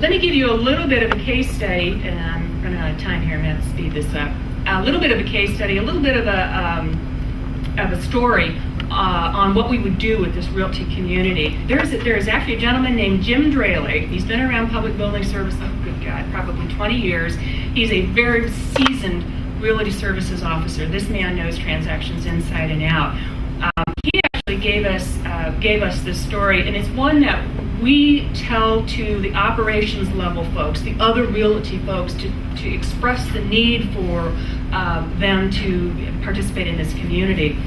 let me give you a little bit of a case study, and I'm running out of time here. I'm going to have to speed this up. A little bit of a case study, a little bit of a story on what we would do with this realty community. There's actually a gentleman named Jim Draley. He's been around public building service, oh good God, probably 20 years. He's a very seasoned realty services officer. This man knows transactions inside and out. He actually gave us this story, and it's one that we tell to the operations level folks, the other realty folks, to express the need for them to participate in this community.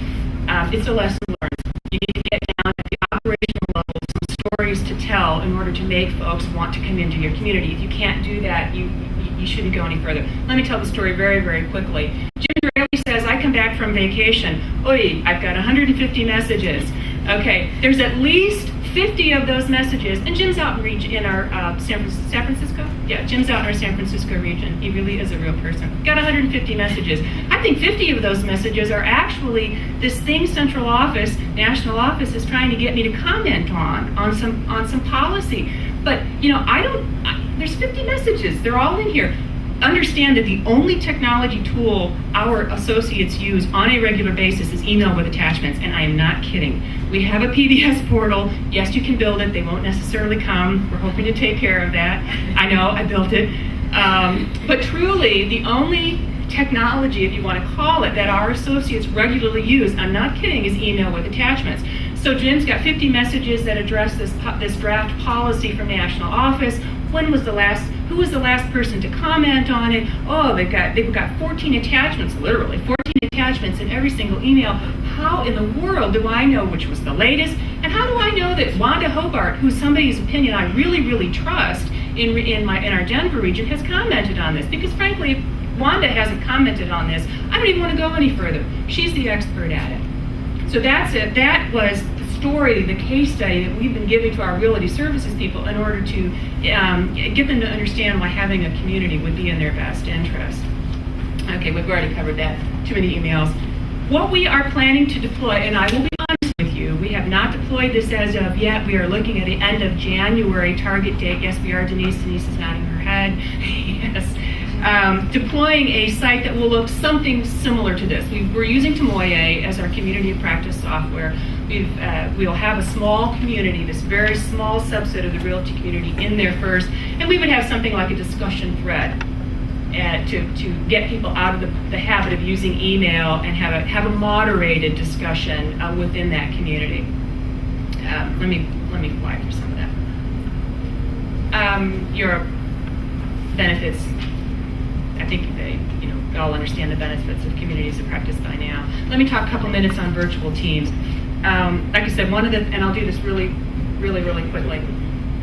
It's a lesson learned. You need to get down at the operational level, some stories to tell in order to make folks want to come into your community. If you can't do that, you shouldn't go any further. Let me tell the story very, very quickly. Jim Draley says, I come back from vacation. Oi, I've got 150 messages. Okay, there's at least 50 of those messages, and Jim's out in our San Francisco? Yeah, Jim's out in our San Francisco region. He really is a real person. Got 150 messages. I think 50 of those messages are actually this thing central office, national office, is trying to get me to comment on some policy. But, you know, there's 50 messages. They're all in here. Understand that the only technology tool our associates use on a regular basis is email with attachments, and I am not kidding. We have a PBS portal. Yes, you can build it. They won't necessarily come. We're hoping to take care of that. I know, I built it. But truly, the only technology, if you want to call it, that our associates regularly use, I'm not kidding, is email with attachments. So Jim's got 50 messages that address this draft policy from national office. Who was the last person to comment on it? Oh, they've got 14 attachments, literally 14 attachments in every single email. How in the world do I know which was the latest? And how do I know that Wanda Hobart, who's somebody's opinion I really, really trust in our Denver region, has commented on this? Because frankly, if Wanda hasn't commented on this, I don't even want to go any further. She's the expert at it. So that's it. That was story, the case study that we've been giving to our realty services people in order to get them to understand why having a community would be in their best interest. Okay, we've already covered that. Too many emails. What we are planning to deploy, and I will be honest with you, we have not deployed this as of yet. We are looking at the end of January target date. Yes, we are. Denise is nodding her head. Yes. Deploying a site that will look something similar to this. We're using Tomoye as our community of practice software. We'll have a small community, this very small subset of the realty community in there first, and we would have something like a discussion thread to get people out of the habit of using email and have a moderated discussion within that community. Let me fly through some of that. Your benefits. I think you all understand the benefits of communities of practice by now. Let me talk a couple minutes on virtual teams. Like I said, and I'll do this really, really, really quickly.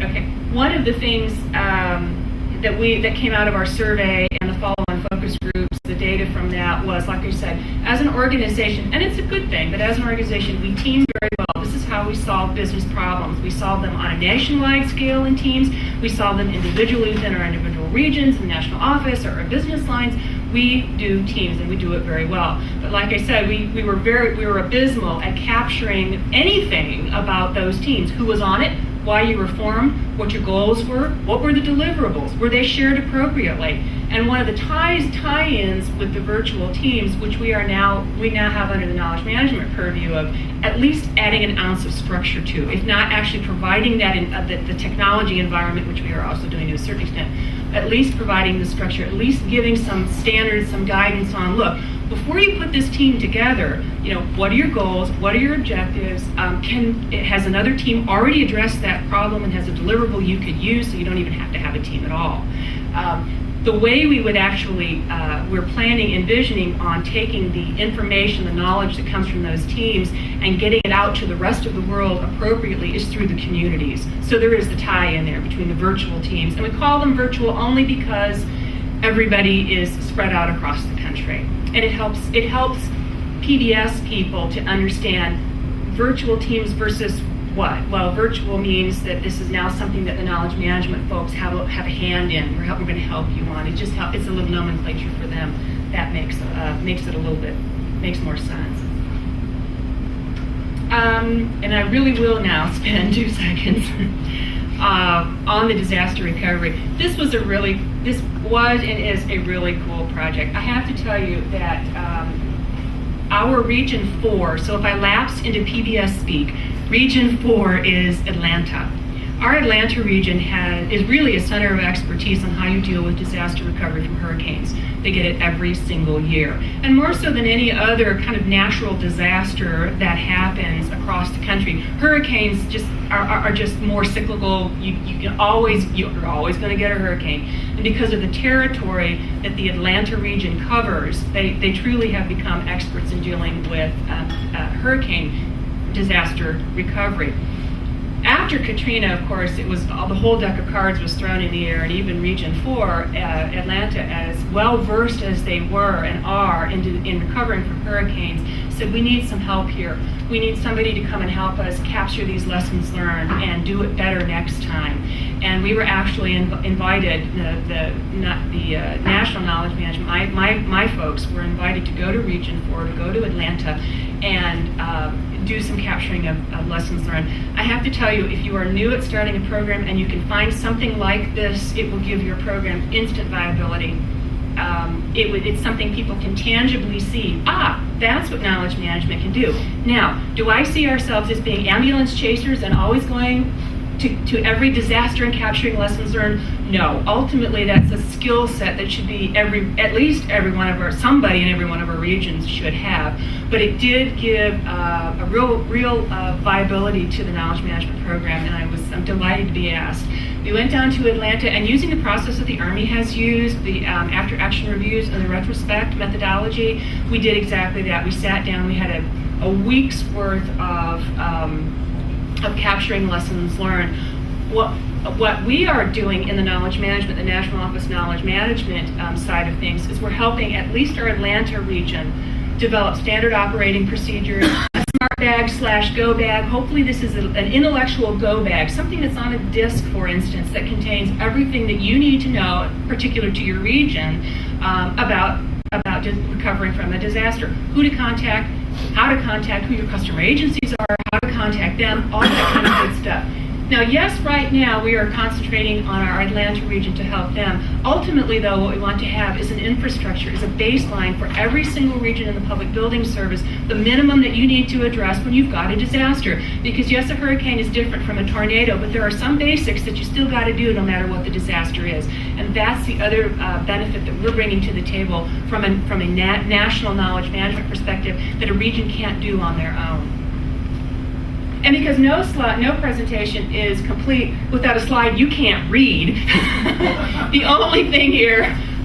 Okay, one of the things that came out of our survey and the follow-on focus groups, the data from that was, like I said, as an organization, and it's a good thing, but as an organization, we team very well. This is how we solve business problems. We solve them on a nationwide scale in teams. We solve them individually within our individual regions, in national office, or our business lines. We do teams, and we do it very well. But like I said, we were abysmal at capturing anything about those teams. Who was on it? Why you were formed? What your goals were? What were the deliverables? Were they shared appropriately? And one of the tie-ins with the virtual teams, which we now have under the knowledge management purview of, at least adding an ounce of structure to, if not actually providing that in the technology environment, which we are also doing to a certain extent, at least providing the structure, at least giving some standards, some guidance on, look, before you put this team together, what are your goals? What are your objectives? Has another team already addressed that problem and has a deliverable you could use, so you don't even have to have a team at all? The way we would actually, we're envisioning on taking the information, the knowledge that comes from those teams and getting it out to the rest of the world appropriately is through the communities. So there is the tie in there between the virtual teams. And we call them virtual only because everybody is spread out across the country. And it helps PBS people to understand virtual teams versus what? Well, virtual means that this is now something that the knowledge management folks have a hand in. We're going to help you on. It's a little nomenclature for them that makes it a little bit, makes more sense. And I really will now spend 2 seconds on the disaster recovery. This was and is a really cool project. I have to tell you that our Region 4, so if I lapse into PBS speak, Region 4 is Atlanta. Our Atlanta region is really a center of expertise on how you deal with disaster recovery from hurricanes. They get it every single year. And more so than any other kind of natural disaster that happens across the country, hurricanes are just more cyclical. You're always going to get a hurricane. And because of the territory that the Atlanta region covers, they truly have become experts in dealing with hurricane disaster recovery. After Katrina, of course, it was the whole deck of cards was thrown in the air, and even Region 4, Atlanta, as well versed as they were and are in recovering from hurricanes, said we need some help here. We need somebody to come and help us capture these lessons learned and do it better next time. And we were actually invited, the National Knowledge Management, my folks were invited to go to Region 4, to go to Atlanta, and do some capturing of lessons learned. I have to tell you, if you are new at starting a program and you can find something like this, it will give your program instant viability. It's something people can tangibly see. That's what knowledge management can do. Now, do I see ourselves as being ambulance chasers and always going to every disaster and capturing lessons learned? No. Ultimately, that's a skill set that should be somebody in every one of our regions should have. But it did give a real viability to the knowledge management program, and I'm delighted to be asked. We went down to Atlanta, and using the process that the Army has used, the after action reviews and the retrospect methodology, we did exactly that. We sat down, we had a week's worth of capturing lessons learned. What we are doing in the knowledge management, the National Office Knowledge Management side of things, is we're helping at least our Atlanta region develop standard operating procedures, a smart bag / go bag. Hopefully this is an intellectual go bag, something that's on a disc, for instance, that contains everything that you need to know, particular to your region, about recovering from a disaster. Who to contact, how to contact, who your customer agencies are, how to contact them, all that kind of good stuff. Now, yes, right now we are concentrating on our Atlanta region to help them. Ultimately, though, what we want to have is an infrastructure, is a baseline for every single region in the public building service, the minimum that you need to address when you've got a disaster. Because yes, a hurricane is different from a tornado, but there are some basics that you still got to do no matter what the disaster is. And that's the other benefit that we're bringing to the table from a national knowledge management perspective that a region can't do on their own. And because no presentation is complete without a slide you can't read, the only thing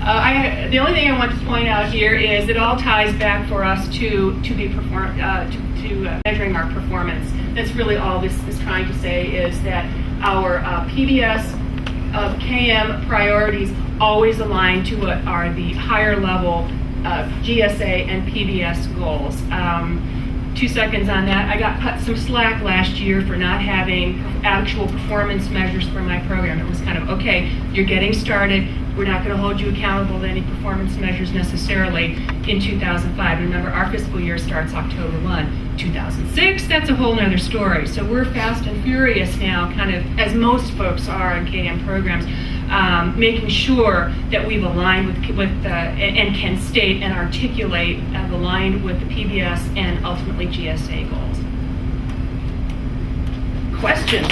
I want to point out here is it all ties back for us to measuring our performance. That's really all this is trying to say, is that our PBS of KM priorities always align to what are the higher level GSA and PBS goals. 2 seconds on that. I got cut some slack last year for not having actual performance measures for my program. It was kind of, okay, you're getting started. We're not going to hold you accountable to any performance measures necessarily in 2005. Remember, our fiscal year starts October 1. 2006, that's a whole nother story. So we're fast and furious now, kind of, as most folks are in KM programs, making sure that we've aligned with and can state and articulate aligned with the PBS and ultimately GSA goals. Questions?